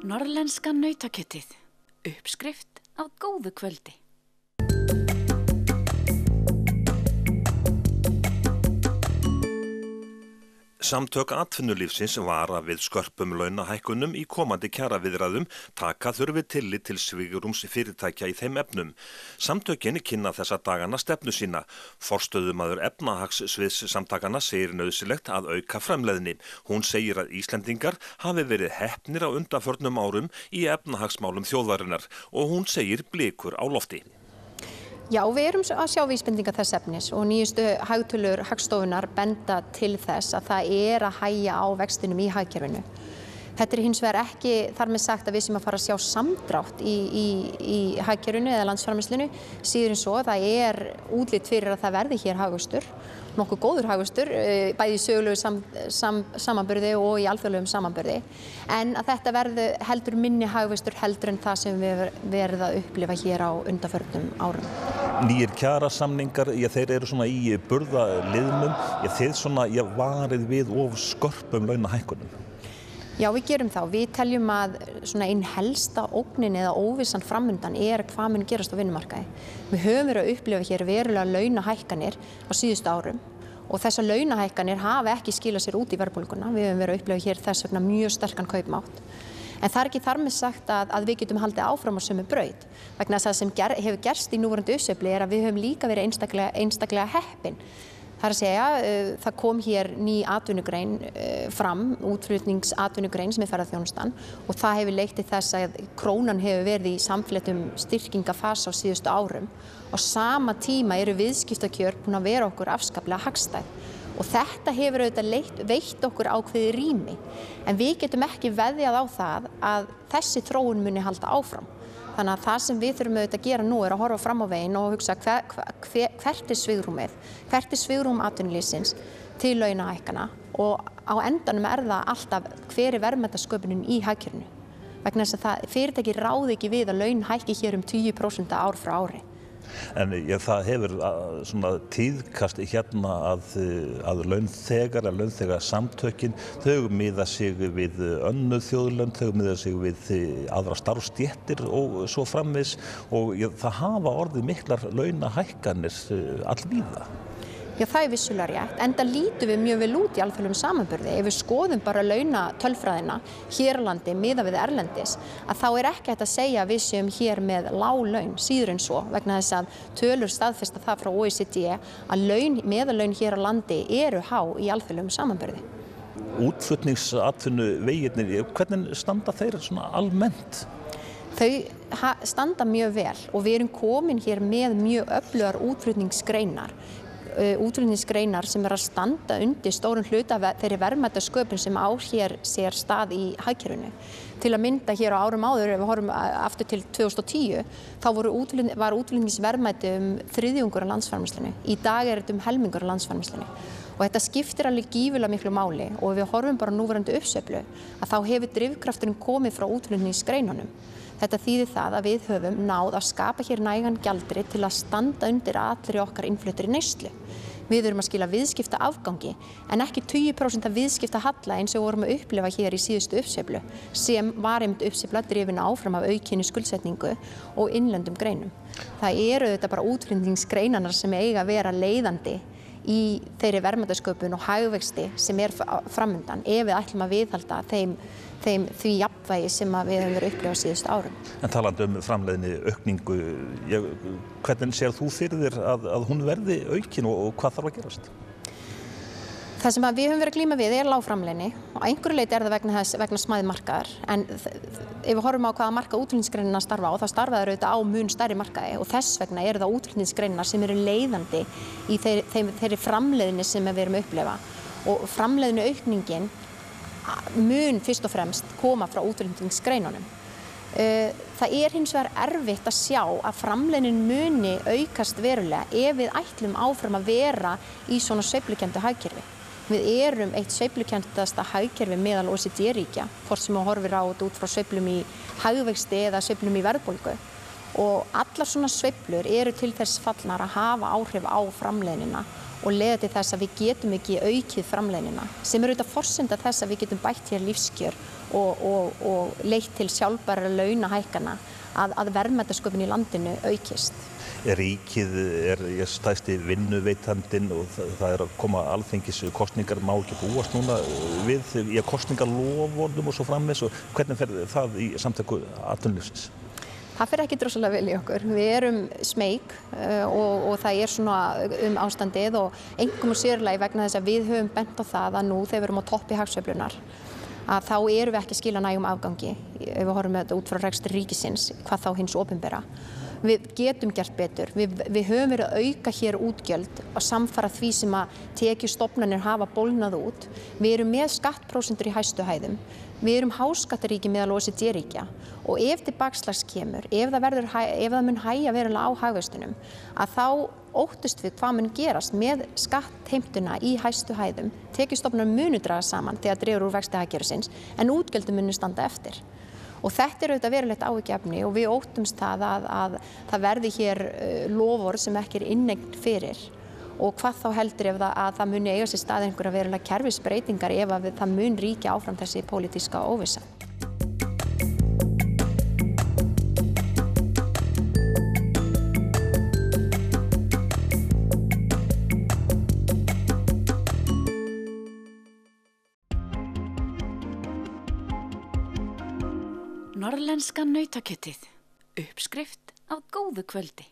Norðlenska nautakjötið. Uppskrift að góðu kvöldi. Samtök atvinnulífsins vara við skörpum launahækkunum í komandi kjaraviðræðum, taka þurfi tillit til svigrúms fyrirtækja í þeim efnum. Samtökin kynna þessa dagana stefnu sína. Forstöðumaður efnahagssviðs samtakana segir nauðsynlegt að auka framleiðni. Hún segir að Íslendingar hafi verið heppnir á undanförnum árum í efnahagsmálum þjóðarinnar og hún segir blikur á lofti. Já, við erum að sjá vísbendingar þess efnis og nýjustu hagtölur Hagstofunnar benda til þess að það að hægja á vextinum í hagkerfinu. Þetta hins vegar ekki þar með sagt að við sem að fara að sjá samdrátt í hagkerfinu eða landsframleiðslunni, síður en svo það útlit fyrir að það verði hér hagvöxtur, nokkuð góður hagvöxtur, bæði í sögulegu samanburði og í alþjóðlegum samanburði, en að þetta verði heldur minni hagvöxtur heldur en það sem við verðum að upplifa hér á undanförnum árum. Nýjir kjarasamningar, þeir eru svona í burðaliðnum, þeir svona varið við of skörpum launahækkunum. Já, við gerum þá. Við teljum að svona ein helsta ógnin eða óvissan framundan hvað mun gerast á vinnumarkaði. Við höfum verið að upplifa hér verulega launahækkanir á síðustu árum og þessar launahækkanir hafa ekki skilað sér út í verðbólguna. Við höfum verið að upplifa hér þess vegna mjög sterkan kaupmátt. En það ekki þar með sagt að við getum haldið áfram á sömu braut. Vegna þess að það sem hefur gerst í núverandi uppsveiflu að við höfum líka verið einstaklega heppin. Það að segja, það kom hér ný atvinnugrein fram, útflutningsatvinnugrein sem ferðaþjónustan og það hefur leitt til þess að krónan hefur verið í samfléttum styrkingafasa á síðustu árum og sama tíma eru viðskiptakjör búin að vera okkur afskaplega hagstæð og þetta hefur auðvitað veitt okkur ákveðið rými en við getum ekki veðjað á það að þessi þróun muni halda áfram. Þannig að það sem við þurfum auðvitað að gera nú að horfa fram á veginn og hugsa hvert svigrúmið, hvert svigrúm atvinnulífsins til launahækkana og á endanum það alltaf hver verðmætasköpunin í hagkerfinu. Vegna þess að fyrirtæki ráði ekki við að laun hækki hér 10% ár frá ári. En það hefur svona tíðkast hérna að launþegarsamtökin, þau miða sig við önnur þjóðlönd, þau miða sig við aðra starfsstéttir og svo framvegis og það hafa orðið miklar launahækkanir allvíða. Já, það vissulega rétt, enda lítum við mjög vel út í alþjóðlegum samanburði. Ef við skoðum bara launatölfræðina hér á landi miðað við erlendis, að þá ekki hægt að segja að við séum hér með lág laun, síður en svo, vegna þess að tölur staðfesta það frá OECD að meðallaun hér á landi eru há í alþjóðlegum samanburði. Útflutningsatvinnuvegirnir, hvernig standa þeir svona almennt? Þau standa mjög vel og við erum komin hér með mjög öflugar útflutningsgreinar sem að standa undir stórum hluta þeirri verðmætasköpun sem hér sér stað í hagkerfinu. Til að mynda hér á árum áður, ef við horfum aftur til 2010, þá var útflutningsverðmæti þriðjungur af landsframleiðslunni. Í dag þetta helmingur af landsframleiðslunni. Og þetta skiptir alveg gífurlega miklu máli og ef við horfum bara núverandi uppsveiflu, að þá hefur drifkrafturinn komið frá útflutningsgreinunum. Þetta þýðir það að við höfum náð að skapa hér nægan gjaldeyri til að standa undir allri okkar innfluttri neyslu. Við erum að skila viðskipta afgangi en ekki 20% af viðskipta halla eins og vorum að upplifa hér í síðustu uppsveiflu sem var einmitt uppsveifla drifin áfram af aukinni skuldsetningu og innlendum greinum. Það eru þetta bara útflutningsgreinarnar sem eiga að vera leiðandi í þeirri verðmætasköpun og hagvexti sem framundan ef við ætlum að viðhalda því jafnvægi sem við höfum verið að upplifa síðustu árum. En talandi framleiðni aukningu, hvernig sér þú fyrir þér að hún verði aukin og hvað þarf að gerast? Það sem við höfum verið að glíma við lág framleiðni og einhverju leyti það vegna smæði markaðar en ef við horfum á hvaða marka útflutningsgreinina starfa á, þá starfa þeir auðvitað á mun stærri markaði og þess vegna eru það útflutningsgreinar sem eru leiðandi í þeirri framleiðni sem við erum að upplifa og framleiðni aukningin mun fyrst og fremst koma frá útflutningsgreinunum. Það hins vegar erfitt að sjá að framleiðnin muni aukast verulega ef við ætlum áfram að vera í svona sveiflukenndu hagkerfi. Við erum eitt sveiflukenndasta hagkerfi meðal OECD-ríkja, hvort sem við horfum á út frá sveiflum í hagvexti eða sveiflum í verðbólgu. Og allar svona sveiflur eru til þess fallnar að hafa áhrif á framleiðnina og leiða til þess að við getum ekki aukið framleiðnina, sem auðvitað forsenda þess að við getum bætt hér lífskjör og leitt til sjálfbæra launahækkana að verðmætasköpun í landinu aukist. Ríkið stærsti vinnuveitandinn og það að koma alþingis kosningar, má ekki búast núna við kosningarloforðum og svo framvegis, og hvernig fer það í samtöku atvinnulífsins? Það fer ekki drossalega vel í okkur. Við erum smeyk og það svona ástandið, og einkum og sérlega vegna þess að við höfum bent á það að nú þegar við erum á toppi hagsveiflunnar að þá erum við ekki að skila nægum afgangi ef við horfum þetta út frá rekstri ríkisins, hvað þá hins opinbera. Við getum gert betur. Við höfum verið að auka hér útgjöld og samfara því sem að tekjustofnanir hafa bólnað út. Við erum með skattprósentur í hæstu hæðum. Við erum háskattaríki meðal OECD-ríkja, og ef til bakslags kemur, ef það mun hægja verulega á hagvextinum, að þá óttust við hvað mun gerast með skattheimtuna í hæstu hæðum. Tekjustofnar munu draga saman þegar dregur úr vexti hagkerfisins, en útgjöldum munu standa eftir. Og þetta auðvitað verulegt áhyggjuefni, og við óttumst það að það verði hér loforð sem ekki innegn fyrir. Og hvað þá heldur ef það muni eiga sér stað einhverja verulega kerfisbreytingar ef það mun ríkja áfram þessi pólitíska óvissa. Norðlenska nautakjötið. Uppskrift af góðu kvöldi.